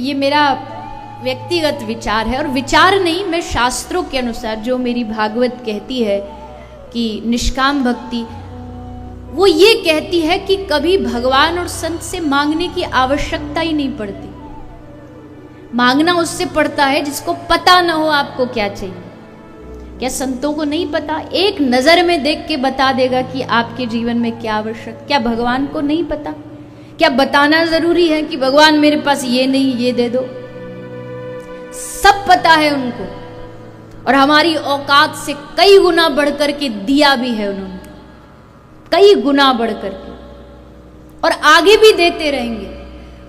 ये मेरा व्यक्तिगत विचार है, और विचार नहीं, मैं शास्त्रों के अनुसार जो मेरी भागवत कहती है कि निष्काम भक्ति, वो ये कहती है कि कभी भगवान और संत से मांगने की आवश्यकता ही नहीं पड़ती। मांगना उससे पड़ता है जिसको पता ना हो आपको क्या चाहिए। क्या संतों को नहीं पता? एक नजर में देख के बता देगा कि आपके जीवन में क्या आवश्यक। क्या भगवान को नहीं पता? क्या बताना जरूरी है कि भगवान मेरे पास ये नहीं, ये दे दो? सब पता है उनको, और हमारी औकात से कई गुना बढ़कर के दिया भी है उन्होंने, कई गुना बढ़कर के, और आगे भी देते रहेंगे।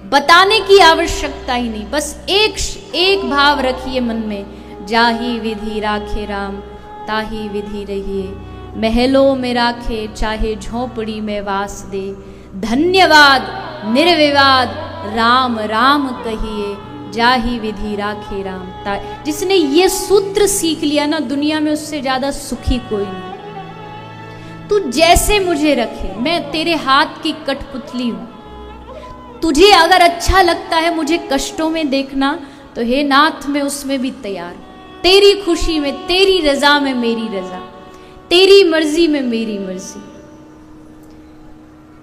बताने की आवश्यकता ही नहीं, बस एक भाव रखिए मन में, जाही विधि राखे राम ताही विधि रहिए, महलों में राखे चाहे झोंपड़ी में वास दे, धन्यवाद निर्विवाद राम राम कहिए, जाही विधि राखे राम ता। जिसने ये सूत्र सीख लिया ना, दुनिया में उससे ज्यादा सुखी कोई नहीं। तू जैसे मुझे रखे, मैं तेरे हाथ की कठपुतली हूं। तुझे अगर अच्छा लगता है मुझे कष्टों में देखना, तो हे नाथ मैं उसमें भी तैयार हूं। तेरी खुशी में, तेरी रजा में मेरी रजा, तेरी मर्जी में मेरी मर्जी।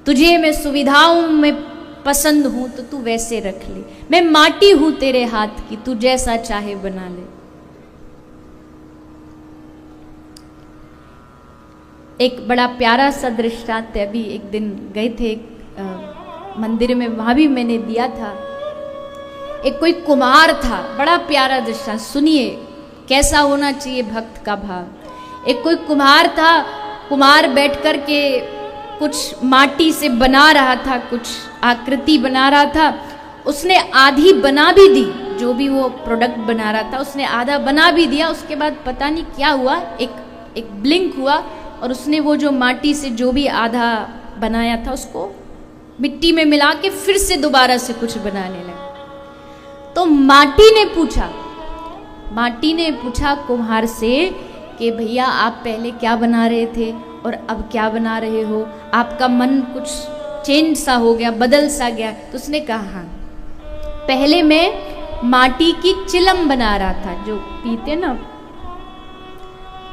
तुझे मैं सुविधाओं में पसंद हूं तो तू वैसे रख ले। मैं माटी हूं तेरे हाथ की, तू जैसा चाहे बना ले। एक बड़ा प्यारा सा दृष्टांत है। अभी एक दिन गए थे मंदिर में, वहां भी मैंने दिया था। एक कोई कुम्हार था, बड़ा प्यारा दृष्टांत, सुनिए कैसा होना चाहिए भक्त का भाव। एक कोई कुम्हार था, कुम्हार बैठ कर के कुछ माटी से बना रहा था, कुछ आकृति बना रहा था। उसने आधी बना भी दी, जो भी वो प्रोडक्ट बना रहा था उसने आधा बना भी दिया। उसके बाद पता नहीं क्या हुआ, एक ब्लिंक हुआ, और उसने वो जो माटी से जो भी आधा बनाया था उसको मिट्टी में मिला के फिर से दोबारा से कुछ बनाने लगा। तो माटी ने पूछा कुम्हार से कि भैया आप पहले क्या बना रहे थे और अब क्या बना रहे हो? आपका मन कुछ चेंज सा हो गया, बदल सा गया? तो उसने कहा हाँ, पहले मैं माटी की चिलम बना रहा था, जो पीते ना,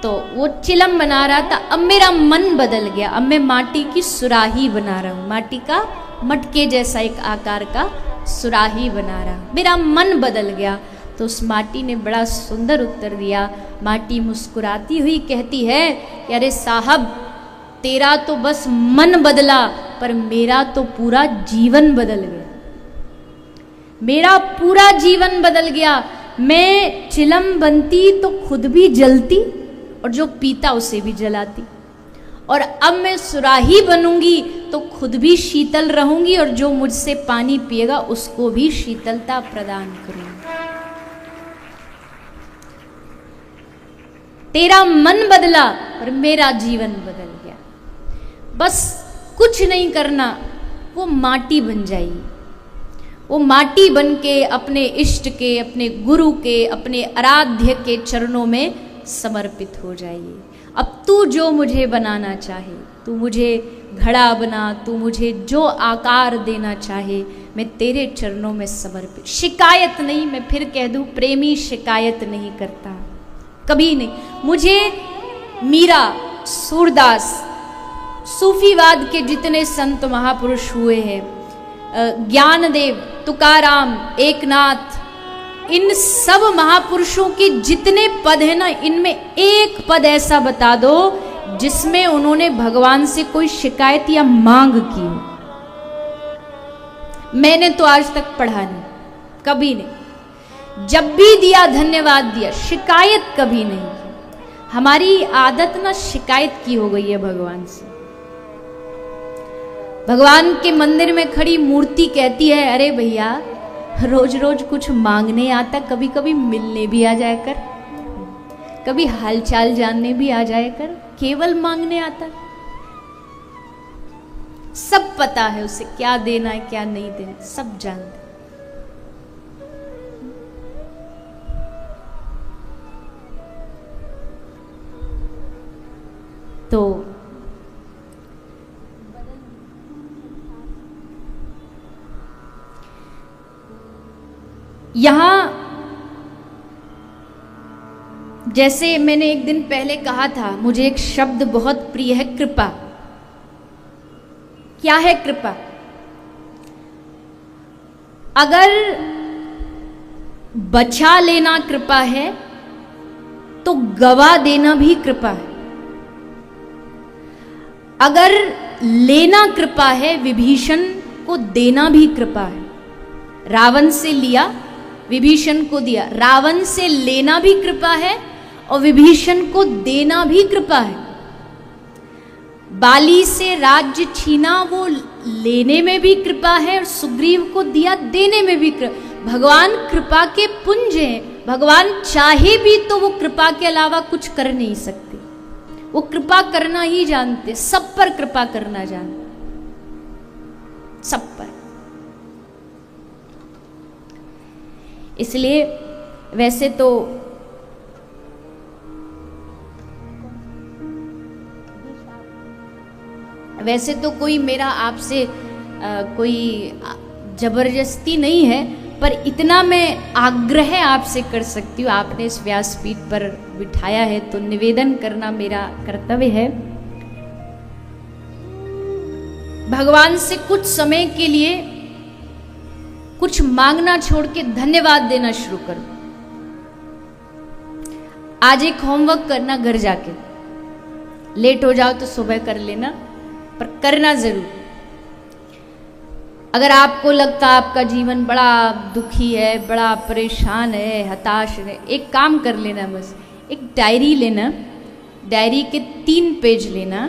तो वो चिलम बना रहा था। अब मेरा मन बदल गया, अब मैं माटी की सुराही बना रहा हूँ, माटी का मटके जैसा एक आकार का सुराही बना रहा हूँ, मेरा मन बदल गया। तो उस माटी ने बड़ा सुंदर उत्तर दिया। माटी मुस्कुराती हुई कहती है कि अरे साहब, तेरा तो बस मन बदला, पर मेरा तो पूरा जीवन बदल गया। मेरा पूरा जीवन बदल गया। मैं चिलम बनती तो खुद भी जलती और जो पीता उसे भी जलाती, और अब मैं सुराही बनूंगी तो खुद भी शीतल रहूंगी और जो मुझसे पानी पिएगा उसको भी शीतलता प्रदान करूंगी। तेरा मन बदला और मेरा जीवन बदल गया। बस कुछ नहीं करना, वो माटी बन जाइए। वो माटी बन के अपने इष्ट के, अपने गुरु के, अपने आराध्य के चरणों में समर्पित हो जाइए। अब तू जो मुझे बनाना चाहे, तू मुझे घड़ा बना, तू मुझे जो आकार देना चाहे, मैं तेरे चरणों में समर्पित। शिकायत नहीं, मैं फिर कह दूं, प्रेमी शिकायत नहीं करता, कभी नहीं। मुझे मीरा, सूरदास, सूफीवाद के जितने संत महापुरुष हुए हैं, ज्ञानदेव, तुकाराम, एकनाथ, इन सब महापुरुषों के जितने पद हैं ना, इनमें एक पद ऐसा बता दो जिसमें उन्होंने भगवान से कोई शिकायत या मांग की हो। मैंने तो आज तक पढ़ा नहीं, कभी नहीं। जब भी दिया धन्यवाद दिया, शिकायत कभी नहीं की। हमारी आदत ना शिकायत की हो गई है भगवान से। भगवान के मंदिर में खड़ी मूर्ति कहती है, अरे भैया रोज रोज कुछ मांगने आता, कभी कभी मिलने भी आ जाया कर, कभी हालचाल जानने भी आ जाया कर, केवल मांगने आता। सब पता है उसे क्या देना है क्या नहीं देना, सब जानते। तो यहां जैसे मैंने एक दिन पहले कहा था, मुझे एक शब्द बहुत प्रिय है, कृपा। क्या है कृपा? अगर बचा लेना कृपा है तो गवा देना भी कृपा है। अगर लेना कृपा है, विभीषण को देना भी कृपा है। रावण से लिया, विभीषण को दिया। रावण से लेना भी कृपा है और विभीषण को देना भी कृपा है। बाली से राज्य छीना, वो लेने में भी कृपा है, और सुग्रीव को दिया, देने में भी कृपा। भगवान कृपा के पुंज हैं। भगवान चाहे भी तो वो कृपा के अलावा कुछ कर नहीं सकते। वो कृपा करना ही जानते, सब पर कृपा करना जानते, सब पर। इसलिए वैसे तो कोई मेरा आपसे कोई जबरदस्ती नहीं है, पर इतना मैं आग्रह आपसे कर सकती हूँ। आपने इस व्यासपीठ पर बिठाया है तो निवेदन करना मेरा कर्तव्य है। भगवान से कुछ समय के लिए कुछ मांगना छोड़ के धन्यवाद देना शुरू करो। आज एक होमवर्क करना, घर जाके लेट हो जाओ तो सुबह कर लेना, पर करना जरूर। अगर आपको लगता है आपका जीवन बड़ा दुखी है, बड़ा परेशान है, हताश है, एक काम कर लेना, बस एक डायरी लेना, डायरी के 3 पेज लेना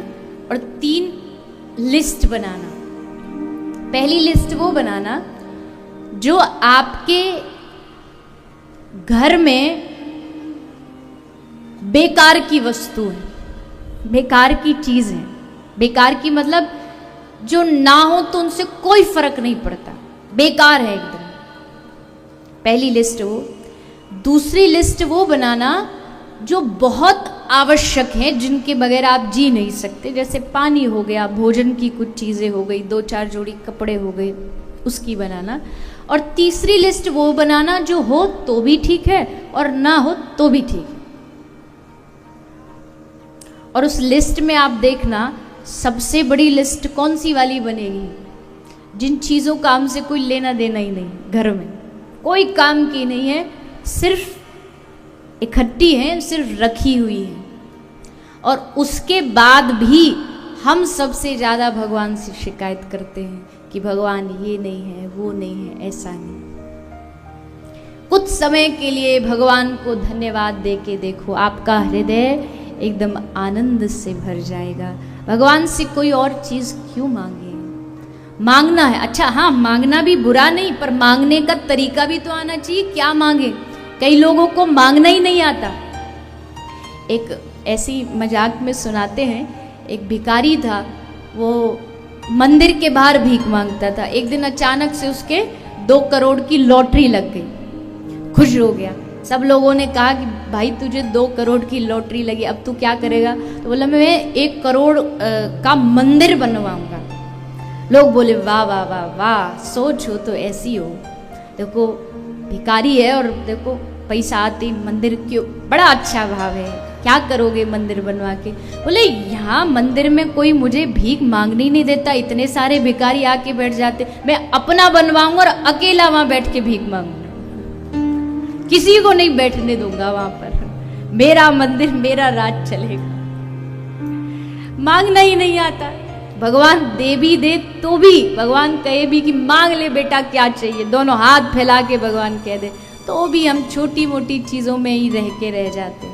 और 3 लिस्ट बनाना। पहली लिस्ट वो बनाना जो आपके घर में बेकार की वस्तु है, बेकार की चीज है। बेकार की मतलब जो ना हो तो उनसे कोई फर्क नहीं पड़ता, बेकार है एकदम। पहली लिस्ट वो। दूसरी लिस्ट वो बनाना जो बहुत आवश्यक है, जिनके बगैर आप जी नहीं सकते, जैसे पानी हो गया, भोजन की कुछ चीजें हो गई, 2-4 जोड़ी कपड़े हो गए, उसकी बनाना। और तीसरी लिस्ट वो बनाना जो हो तो भी ठीक है और ना हो तो भी ठीक है। और उस लिस्ट में आप देखना सबसे बड़ी लिस्ट कौन सी वाली बनेगी? जिन चीज़ों का हमसे कोई लेना देना ही नहीं, घर में कोई काम की नहीं है, सिर्फ इकट्ठी है, सिर्फ रखी हुई है। और उसके बाद भी हम सबसे ज़्यादा भगवान से शिकायत करते हैं कि भगवान ये नहीं है, वो नहीं है, ऐसा नहीं। कुछ समय के लिए भगवान को धन्यवाद दे के देखो, आपका हृदय एकदम आनंद से भर जाएगा। भगवान से कोई और चीज क्यों मांगे? मांगना है, अच्छा हाँ, मांगना भी बुरा नहीं, पर मांगने का तरीका भी तो आना चाहिए। क्या मांगे? कई लोगों को मांगना ही नहीं आता। एक ऐसी मजाक में सुनाते हैं, एक भिखारी था, वो मंदिर के बाहर भीख मांगता था। एक दिन अचानक से उसके 2 करोड़ की लॉटरी लग गई, खुश हो गया। सब लोगों ने कहा कि भाई तुझे 2 करोड़ की लॉटरी लगी, अब तू क्या करेगा? तो बोला मैं 1 करोड़ का मंदिर बनवाऊंगा। लोग बोले वाह वाह वाह वाह, सोच हो तो ऐसी हो। देखो भिखारी है और देखो पैसा आते मंदिर क्यों, बड़ा अच्छा भाव है, क्या करोगे मंदिर बनवा के? बोले यहाँ मंदिर में कोई मुझे भीख मांगनी नहीं देता, इतने सारे भिखारी आके बैठ जाते, मैं अपना बनवाऊंगा और अकेला वहां बैठ के भीख मांगूंगा, किसी को नहीं बैठने दूंगा वहां पर, मेरा मंदिर मेरा राज चलेगा। मांगना ही नहीं आता। भगवान दे भी दे तो भी, भगवान कहे भी कि मांग ले बेटा क्या चाहिए, दोनों हाथ फैला के भगवान कह दे, तो भी हम छोटी मोटी चीजों में ही रह के रह जाते।